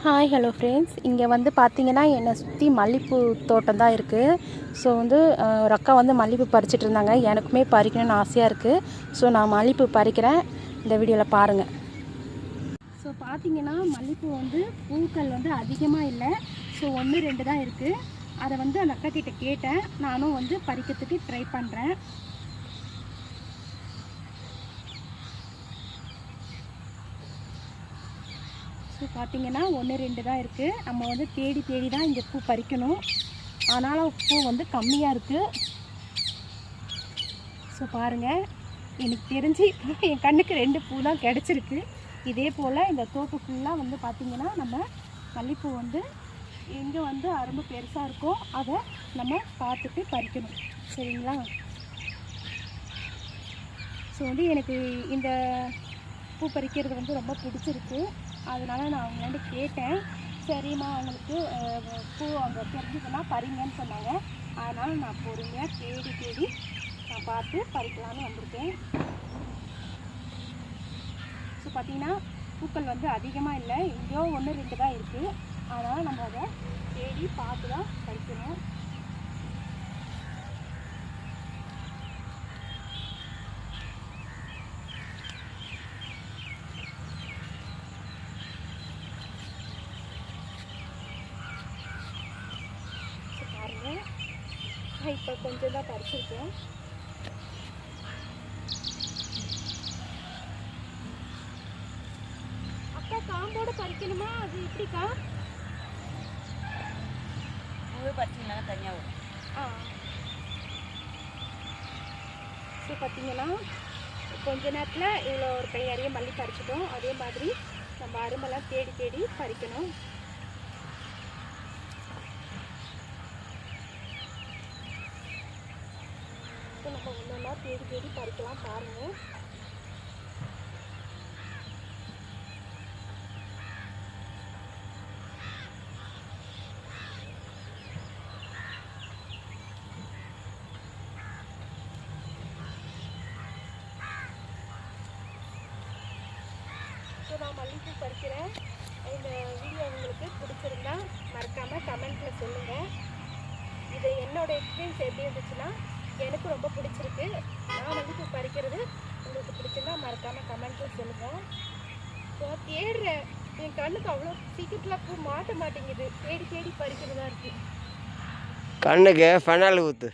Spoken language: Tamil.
ஹாய் ஹலோ ஃப்ரெண்ட்ஸ், இங்கே வந்து பார்த்தீங்கன்னா என்னை சுற்றி மல்லிகைப்பூ தோட்டம் தான் இருக்குது. ஸோ வந்து ஒரு அக்கா வந்து மல்லிகைப்பூ பறிச்சிட்டு இருந்தாங்க. எனக்குமே பறிக்கணும்னு ஆசையாக இருக்குது. ஸோ நான் மல்லிகைப்பூ பறிக்கிறேன், இந்த வீடியோவில் பாருங்கள். ஸோ பார்த்தீங்கன்னா மல்லிகைப்பூ வந்து பூக்கள் வந்து அதிகமாக இல்லை. ஸோ 1-2 தான் இருக்குது. அதை வந்து அந்த அக்கா கிட்டே கேட்டேன். நானும் வந்து பறிக்கிறதுக்கு ட்ரை பண்ணுறேன். ஸோ பார்த்திங்கன்னா 1-2 தான் இருக்குது. நம்ம வந்து தேடி தேடி தான் இங்கே பூ பறிக்கணும். ஆனாலும் பூ வந்து கம்மியாக இருக்குது. ஸோ பாருங்கள், எனக்கு தெரிஞ்சு என் கண்ணுக்கு 2 பூ தான் கிடச்சிருக்கு. இதே போல் இந்த தோப்பு ஃபுல்லாக வந்து பார்த்திங்கன்னா நம்ம மல்லிகைப்பூ வந்து எங்கே வந்து ரொம்ப பெருசாக இருக்கோ அதை நம்ம பார்த்துட்டு பறிக்கணும், சரிங்களா? ஸோ வந்து எனக்கு இந்த பூ பறிக்கிறது வந்து ரொம்ப பிடிச்சிருக்கு. அதனால் நான் அவங்களாண்ட கேட்டேன். சரிம்மா, அவங்களுக்கு பூ அங்கே தெரிஞ்சதுன்னா பறிங்கன்னு சொன்னாங்க. அதனால் நான் பொறுமையாக தேடி தேடி நான் பார்த்து பறிக்கலான்னு வந்திருக்கேன். ஸோ பார்த்திங்கன்னா பூக்கள் வந்து அதிகமாக இல்லை, எங்கேயோ 1-2 தான் இருக்குது. அதனால் நம்ம அதை தேடி பார்த்து தான் பறிக்கணும். இப்போ கொஞ்சம் தான் பறிச்சிருக்கேன். அக்கா, காம்போட பறிக்கணுமா? அது எப்படிக்கா? பூவே பறிச்சிங்கன்னா தனியாக வரும். ஸோ பார்த்தீங்கன்னா கொஞ்ச நேரத்தில் இவ்வளோ ஒரு கை நிறைய மல்லி பறிச்சிட்டோம். அதே மாதிரி நம்ம அருமெல்லாம் தேடி தேடி பறிக்கணும். நம்ம ஒன்றா தேடி தேடி பறிக்கலாம், பாருங்கள். ஸோ நான் மல்லிகைப்பூ பறிக்கிறேன். இந்த வீடியோ உங்களுக்கு பிடிச்சிருந்தா மறக்காமல் கமெண்ட்டில் சொல்லுங்கள். இது என்னோட எக்ஸ்பீரியன்ஸ் எப்படி இருந்துச்சுன்னா எனக்கு ரொம்ப பிடிச்சிருக்கு. நான் மல்லிகைப்பூ பறிக்கிறது உங்களுக்கு பிடிச்சிருந்தா மறக்காமல் கமெண்ட்டில் சொல்லுங்கள். ஸோ தேடுறேன், என் கண்ணுக்கு அவ்வளோ சீக்கிரத்தில் பூ மாட்ட மாட்டேங்குது. தேடி தேடி பறிக்கிறதா இருக்குது. கண்ணுக்கு ஃபெனால் ஊற்று.